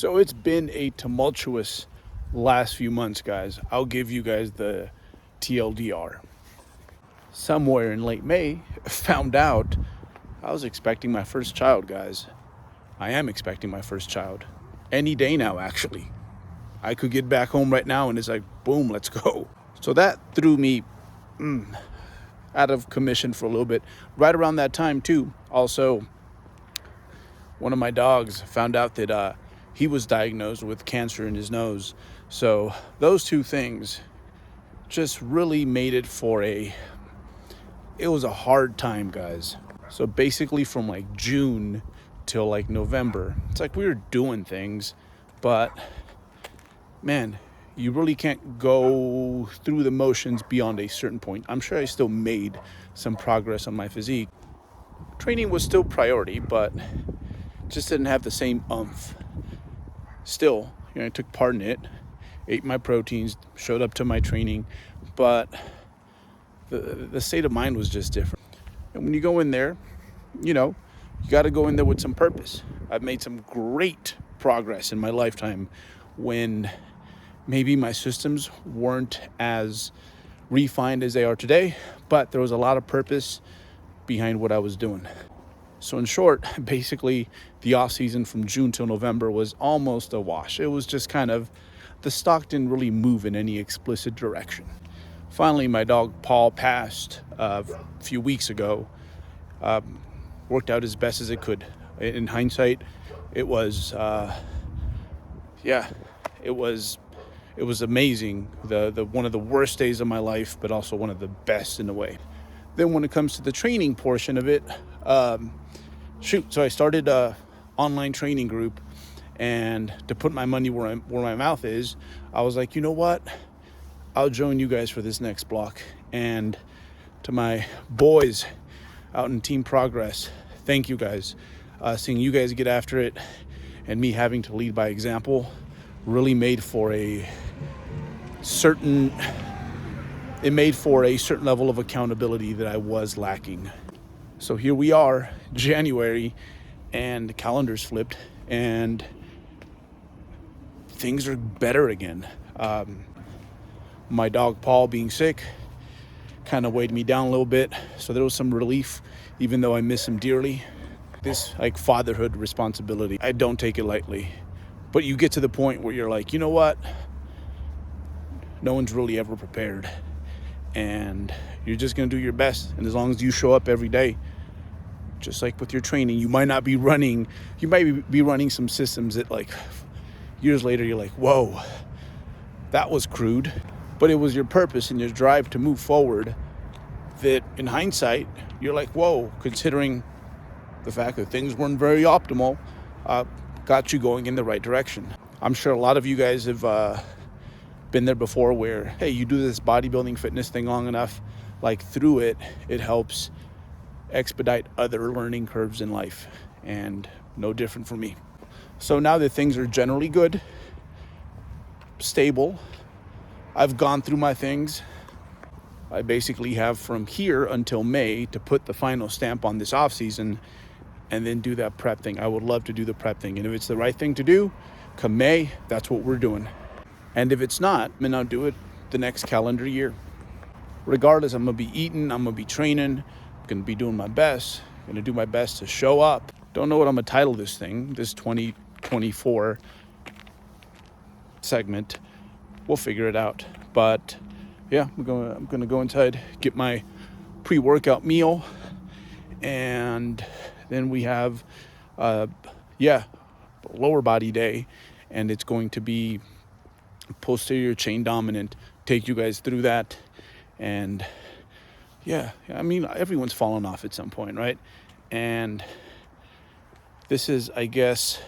So it's been a tumultuous last few months, guys. I'll give you guys the TLDR. Somewhere in late May, found out I was expecting my first child, guys. I am expecting my first child. Any day now, actually. I could get back home right now and it's like, boom, let's go. So that threw me out of commission for a little bit. Right around that time, too, also, one of my dogs found out that he was diagnosed with cancer in his nose. So those two things just really made it it was a hard time, guys. So basically from like June till like November, it's like we were doing things, but man, you really can't go through the motions beyond a certain point. I'm sure I still made some progress on my physique. Training was still priority, but just didn't have the same oomph. Still, I took part in it, ate my proteins, showed up to my training, but the state of mind was just different. And when you go in there, you got to go in there with some purpose. I've made some great progress in my lifetime when maybe my systems weren't as refined as they are today, but there was a lot of purpose behind what I was doing. So in short, basically the off season from June till November was almost a wash. It was just kind of, the stock didn't really move in any explicit direction. Finally, my dog Paul passed a few weeks ago. Worked out as best as it could. In hindsight, it was amazing. The one of the worst days of my life, but also one of the best in a way. Then when it comes to the training portion of it, so I started a online training group, and to put my money where my mouth is, I was like, you know what? I'll join you guys for this next block. And to my boys out in Team Progress, thank you guys. Seeing you guys get after it and me having to lead by example really made for a certain level of accountability that I was lacking. So here we are, January, and the calendar's flipped, and things are better again. My dog Paul being sick kind of weighed me down a little bit, so there was some relief, even though I miss him dearly. This fatherhood responsibility, I don't take it lightly, but you get to the point where you're like, you know what? No one's really ever prepared, and you're just gonna do your best. And as long as you show up every day, just like with your training, you might be running some systems that like years later you're like, whoa, that was crude. But it was your purpose and your drive to move forward that in hindsight, you're like, whoa, considering the fact that things weren't very optimal, got you going in the right direction. I'm sure a lot of you guys have been there before where, hey, you do this bodybuilding fitness thing long enough, like through it helps expedite other learning curves in life, and no different for me. So now that things are generally good, stable, I've gone through my things. I basically have from here until May to put the final stamp on this off season and then do that prep thing. I would love to do the prep thing. And if it's the right thing to do, come May, that's what we're doing. And if it's not, then I'll do it the next calendar year. Regardless, I'm going to be eating, I'm going to be training, I'm going to be doing my best, I'm going to do my best to show up. Don't know what I'm going to title this thing, this 2024 segment. We'll figure it out. But yeah, I'm gonna go inside, get my pre-workout meal, and then we have lower body day, and it's going to be posterior chain dominant. Take you guys through that, and yeah, I mean, everyone's fallen off at some point, right? And this is, I guess,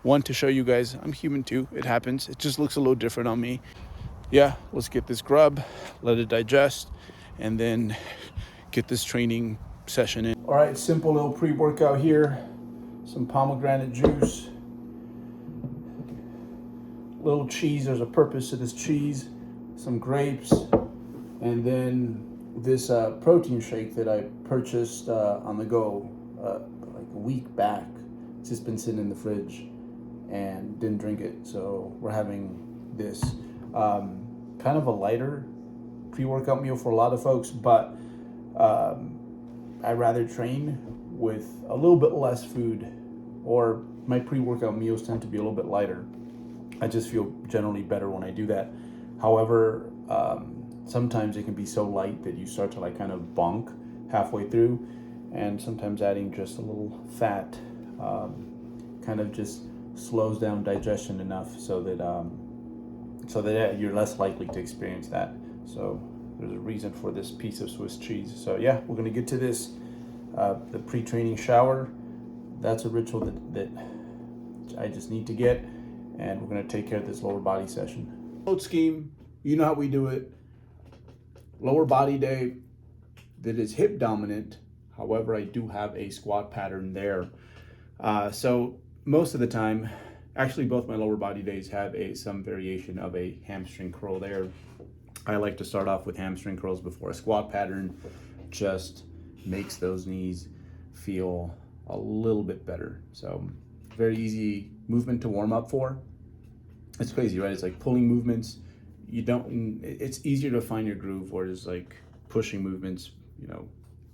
one to show you guys I'm human too. It happens. It just looks a little different on me. Yeah, let's get this grub, let it digest, and then get this training session in. All right, simple little pre-workout here. Some pomegranate juice. Little cheese, there's a purpose to this cheese. Some grapes. And then this protein shake that I purchased on the go like a week back. It's just been sitting in the fridge. and didn't drink it. So we're having this kind of a lighter pre-workout meal for a lot of folks, but I'd rather train with a little bit less food, or my pre-workout meals tend to be a little bit lighter. I just feel generally better when I do that. However, sometimes it can be so light that you start to like kind of bonk halfway through, and sometimes adding just a little fat kind of just slows down digestion enough so that you're less likely to experience that. So there's a reason for this piece of Swiss cheese. So yeah, we're gonna get to this, the pre-training shower. That's a ritual that I just need to get, and we're gonna take care of this lower body session. Load scheme, you know how we do it. Lower body day that is hip dominant. However, I do have a squat pattern there. So most of the time, actually both my lower body days have some variation of a hamstring curl there. I like to start off with hamstring curls before a squat pattern. Just makes those knees feel a little bit better. So very easy movement to warm up for. It's crazy, right? It's like pulling movements. It's easier to find your groove, whereas like pushing movements,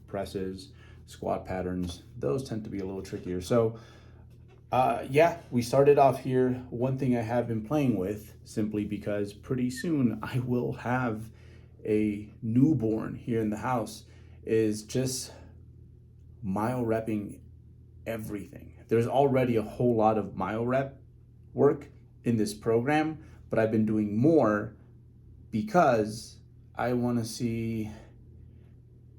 presses, squat patterns, those tend to be a little trickier. So yeah, we started off here. One thing I have been playing with, simply because pretty soon I will have a newborn here in the house, is just myo-repping everything. There's already a whole lot of myo-rep work in this program, but I've been doing more because I want to see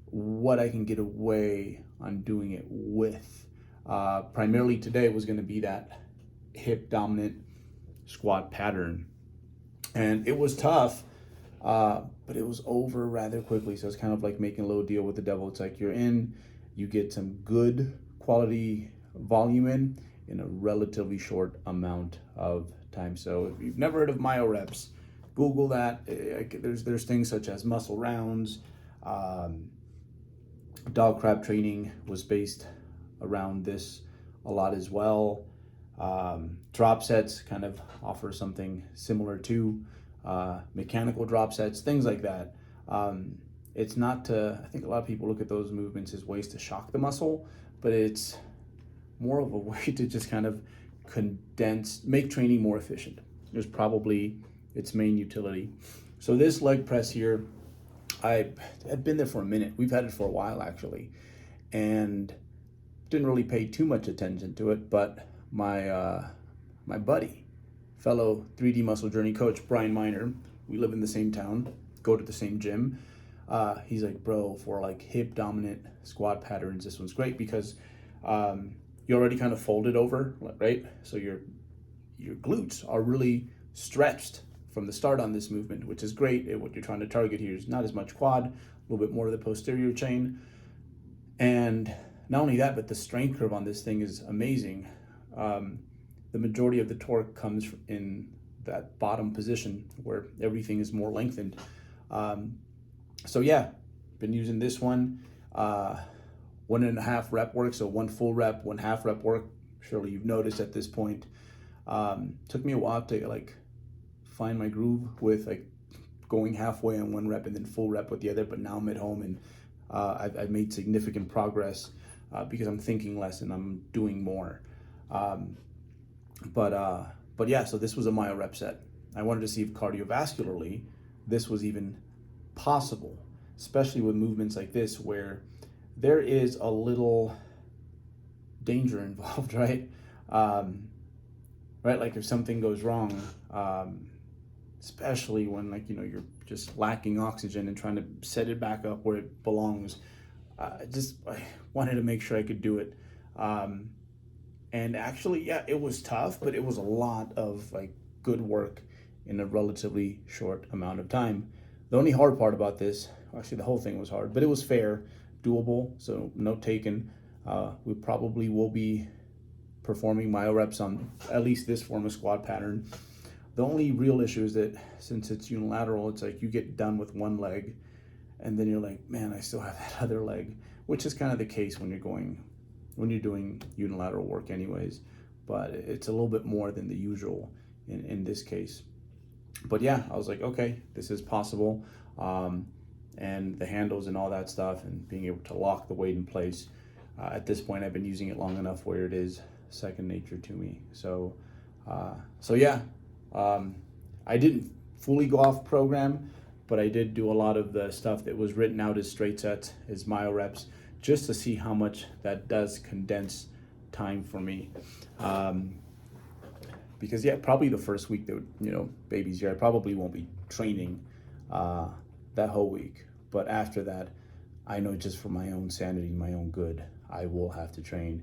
what I can get away on doing it with. Primarily today was going to be that hip dominant squat pattern, and it was tough, but it was over rather quickly. So it's kind of like making a little deal with the devil. It's like you get some good quality volume in a relatively short amount of time. So if you've never heard of Myo-reps, Google that. There's things such as muscle rounds. Dog crab training was based around this a lot as well. Drop sets kind of offer something similar to mechanical drop sets, things like that. It's not I think a lot of people look at those movements as ways to shock the muscle, but it's more of a way to just kind of make training more efficient. There's probably its main utility. So this leg press here, I had been there for a minute. We've had it for a while actually, and didn't really pay too much attention to it, but my buddy, fellow 3D Muscle Journey coach, Brian Miner, we live in the same town, go to the same gym. He's like, bro, for like hip dominant squat patterns, this one's great because you already kind of folded over, right? So your glutes are really stretched from the start on this movement, which is great. What you're trying to target here is not as much quad, a little bit more of the posterior chain. And not only that, but the strength curve on this thing is amazing. The majority of the torque comes in that bottom position where everything is more lengthened. So yeah, been using this one, 1.5 rep work. So 1 full rep, 1 half rep work. Surely you've noticed at this point. Took me a while to like find my groove with like going halfway on 1 rep and then full rep with the other, but now I'm at home and I've made significant progress because I'm thinking less and I'm doing more. But yeah, so this was a Myo-rep set. I wanted to see if cardiovascularly this was even possible, especially with movements like this where there is a little danger involved, right? Right, like if something goes wrong, especially when you're just lacking oxygen and trying to set it back up where it belongs. I wanted to make sure I could do it. And actually, yeah, it was tough, but it was a lot of like good work in a relatively short amount of time. The only hard part about this, actually the whole thing was hard, but it was fair, doable, so note taken. We probably will be performing Myo-reps on at least this form of squat pattern. The only real issue is that since it's unilateral, it's like you get done with one leg and then you're like, man, I still have that other leg, which is kind of the case when you're doing unilateral work anyways. but it's a little bit more than the usual in this case. But yeah, I was like, okay, this is possible. And the handles and all that stuff and being able to lock the weight in place. At this point, I've been using it long enough where it is second nature to me. So yeah, I didn't fully go off program, but I did do a lot of the stuff that was written out as straight sets, as Myo-reps, just to see how much that does condense time for me. Because yeah, probably the first week that, baby's here, I probably won't be training that whole week. But after that, I know just for my own sanity, my own good, I will have to train.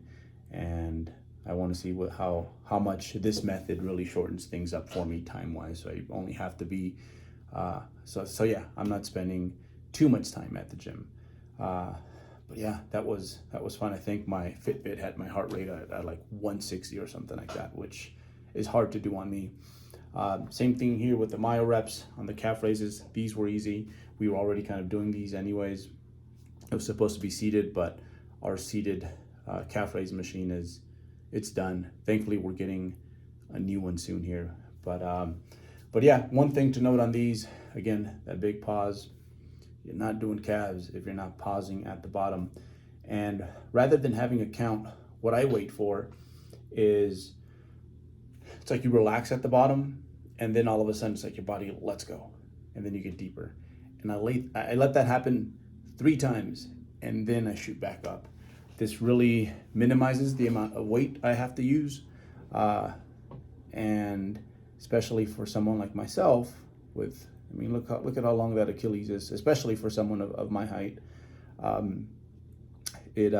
And I want to see how much this method really shortens things up for me time-wise. So I only have to be, so yeah, I'm not spending too much time at the gym. But yeah, that was fun. I think my Fitbit had my heart rate at like 160 or something like that, which is hard to do on me. Same thing here with the Myo-reps on the calf raises. These were easy. We were already kind of doing these anyways. It was supposed to be seated, but our seated calf raise machine it's done. Thankfully, we're getting a new one soon here. But yeah, one thing to note on these, again, that big pause. You're not doing calves if you're not pausing at the bottom. And rather than having a count, what I wait for is, it's like you relax at the bottom, and then all of a sudden it's like your body lets go, and then you get deeper. And I let that happen 3 times, and then I shoot back up. This really minimizes the amount of weight I have to use, and especially for someone like myself with, look at how long that Achilles is, especially for someone of my height. It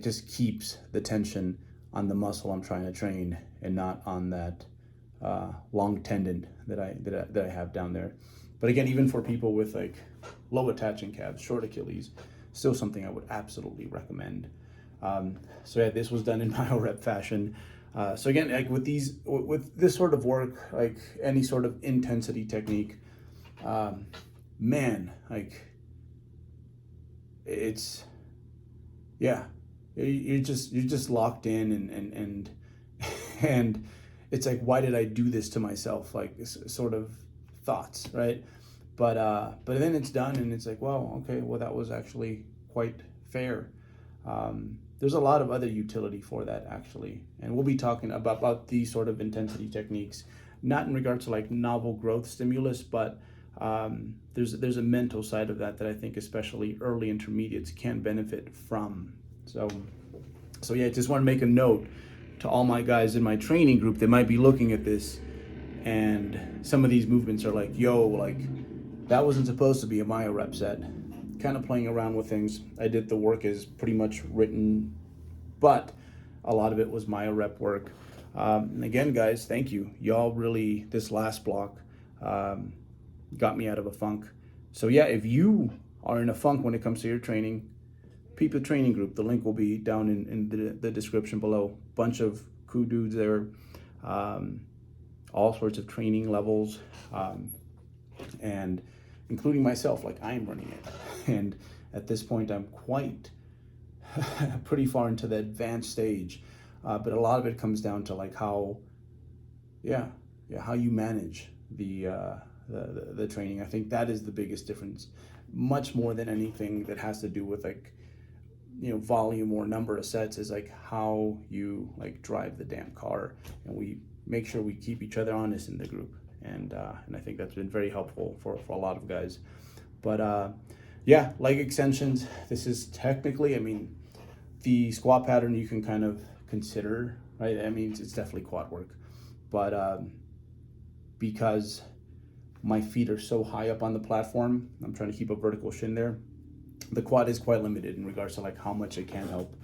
just keeps the tension on the muscle I'm trying to train and not on that long tendon that I have down there. But again, even for people with like low attaching calves, short Achilles, still something I would absolutely recommend. So yeah, this was done in Myo-rep fashion. So again, like with this sort of work, like any sort of intensity technique, man, like it's, yeah, you're just locked in and it's like, why did I do this to myself? Like sort of thoughts, right? But then it's done and it's like, well, okay, well, that was actually quite fair. There's a lot of other utility for that actually. And we'll be talking about these sort of intensity techniques, not in regards to like novel growth stimulus, but there's a mental side of that I think especially early intermediates can benefit from. So yeah, I just want to make a note to all my guys in my training group that might be looking at this, and some of these movements are like, yo, like that wasn't supposed to be a Myo-rep set. Kind of playing around with things. I did the work as pretty much written, but a lot of it was Myo-rep work. And again, guys, thank you. Y'all really, this last block got me out of a funk. So yeah, if you are in a funk when it comes to your training, peep the training group. The link will be down in the description below. Bunch of cool dudes there, all sorts of training levels, and including myself, like I am running it. And at this point, I'm quite pretty far into the advanced stage. But a lot of it comes down to like how you manage the training. I think that is the biggest difference, much more than anything that has to do with like, volume or number of sets, is like how you like drive the damn car. And we make sure we keep each other honest in the group. And I think that's been very helpful for a lot of guys. But yeah, leg extensions. This is technically, the squat pattern you can kind of consider, right? It's definitely quad work. But because my feet are so high up on the platform, I'm trying to keep a vertical shin there. The quad is quite limited in regards to like how much it can help.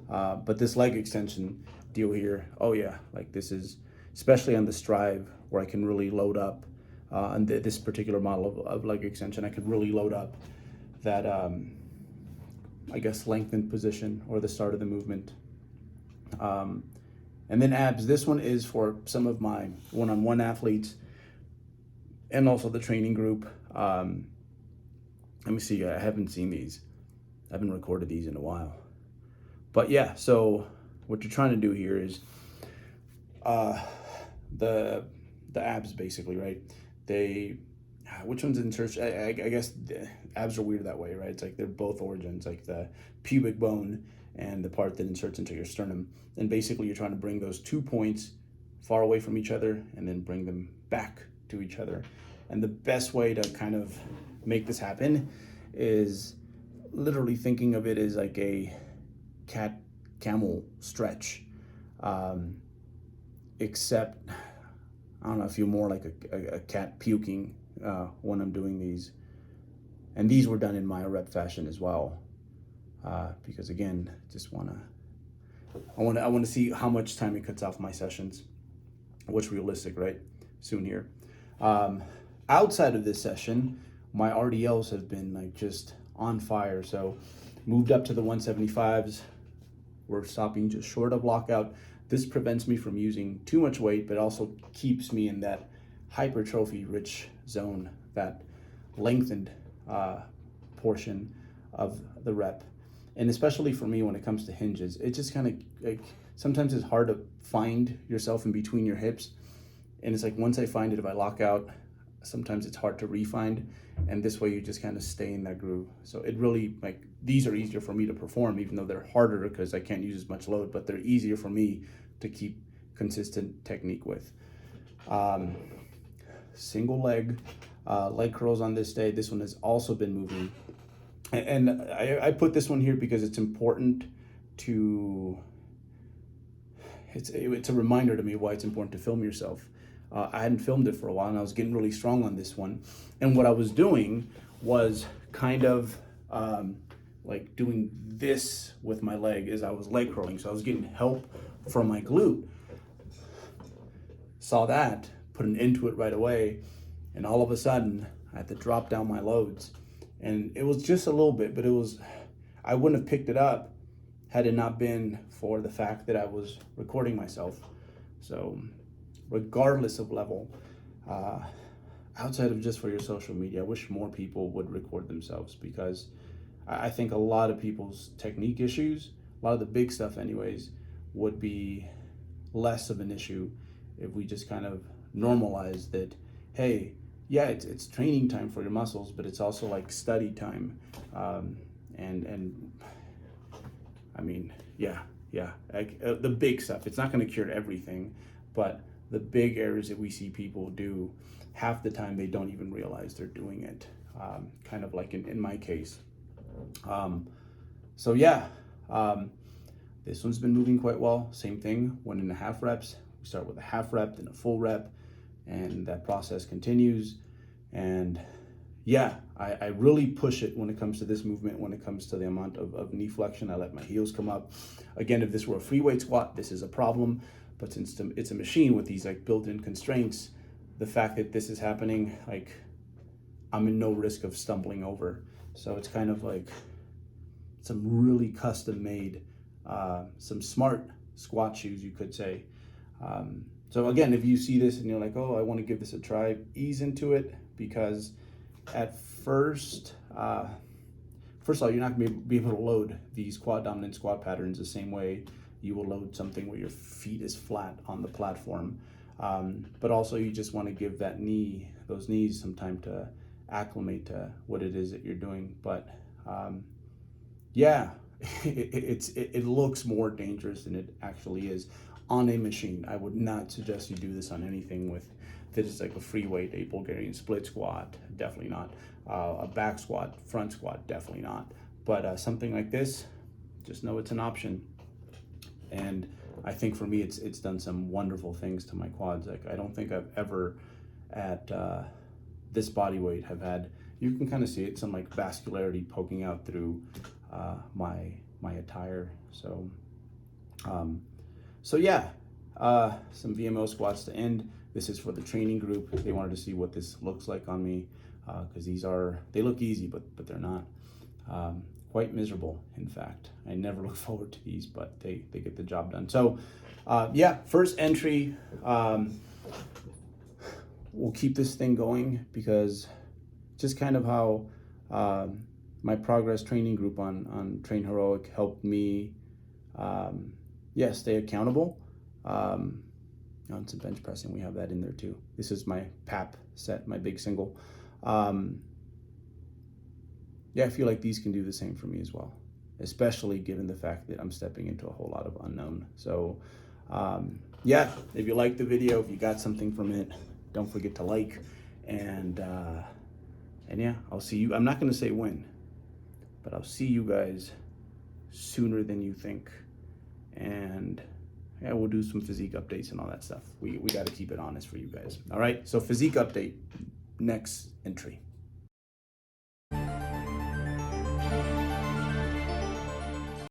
But this leg extension deal here, oh yeah, like this is, especially on the Strive, where I can really load up on this particular model of leg extension, I could really load up that, I guess, lengthened position or the start of the movement. And then abs, this one is for some of my one-on-one athletes and also the training group. Let me see, I haven't seen these. I haven't recorded these in a while. But yeah, so what you're trying to do here is the abs, basically, right? Which one's inserts? I guess the abs are weird that way, right? It's like they're both origins, like the pubic bone and the part that inserts into your sternum. And basically you're trying to bring those 2 points far away from each other and then bring them back to each other. And the best way to kind of make this happen is literally thinking of it as like a cat camel stretch, except I don't know, I feel more like a cat puking when I'm doing these. And these were done in Myo-rep fashion as well, because again, I want to see how much time it cuts off my sessions. What's realistic, right? Soon here. Outside of this session, my RDLs have been like just on fire. So moved up to the 175s. We're stopping just short of lockout. This prevents me from using too much weight, but also keeps me in that hypertrophy rich zone, that lengthened portion of the rep. And especially for me, when it comes to hinges, it just kind of like, sometimes it's hard to find yourself in between your hips. And it's like, once I find it, if I lock out, sometimes it's hard to re-find. And this way you just kind of stay in that groove. So it really, like, these are easier for me to perform, even though they're harder because I can't use as much load, but they're easier for me to keep consistent technique with. Single leg curls on this day. This one has also been moving. And I put this one here because it's important to, it's a reminder to me why it's important to film yourself. I hadn't filmed it for a while and I was getting really strong on this one. And what I was doing was kind of like doing this with my leg as I was leg curling. So I was getting help from my glute. Saw that, put an end to it right away. And all of a sudden I had to drop down my loads. And it was just a little bit, but I wouldn't have picked it up had it not been for the fact that I was recording myself. So regardless of level, outside of just for your social media, I wish more people would record themselves, because I think a lot of people's technique issues, a lot of the big stuff anyways, would be less of an issue if we just kind of normalize that, hey, yeah, it's training time for your muscles, but it's also like study time. And I mean, the big stuff, it's not gonna cure everything, but the big errors that we see people do, half the time they don't even realize they're doing it, kind of like in my case. So yeah, this one's been moving quite well. Same thing, 1.5 reps. We start with a half rep, then a full rep, and that process continues. And yeah, I really push it when it comes to this movement, when it comes to the amount of knee flexion. I let my heels come up. Again, if this were a free weight squat, this is a problem. But since it's a machine with these like built-in constraints, the fact that this is happening, like, I'm in no risk of stumbling over. So it's kind of like some really custom made, some smart squat shoes, you could say. So again, if you see this and you're like, oh, I want to give this a try, ease into it, because at first of all, you're not going to be able to load these quad dominant squat patterns the same way you will load something where your feet is flat on the platform. But also you just want to give those knees some time to acclimate to what it is that you're doing. But yeah, it looks more dangerous than it actually is on a machine. I would not suggest you do this on anything that is like a free weight, a Bulgarian split squat, definitely not. A back squat, front squat, definitely not. But something like this, just know it's an option. And I think for me, it's done some wonderful things to my quads. Like, I don't think I've ever at this body weight have had, you can kind of see it, some like vascularity poking out through my attire. So yeah, some VMO squats to end. This is for the training group. They wanted to see what this looks like on me, because they look easy, but they're not. Quite miserable, in fact. I never look forward to these, but they get the job done. So yeah, first entry. We'll keep this thing going, because just kind of how my progress training group on Train Heroic helped me yeah, stay accountable. On some bench pressing, we have that in there too. This is my PAP set, my big single. Yeah, I feel like these can do the same for me as well, especially given the fact that I'm stepping into a whole lot of unknown. So yeah, if you liked the video, if you got something from it, don't forget to like, and yeah, I'll see you. I'm not going to say when, but I'll see you guys sooner than you think. And yeah, we'll do some physique updates and all that stuff. We got to keep it honest for you guys. All right, so physique update, next entry.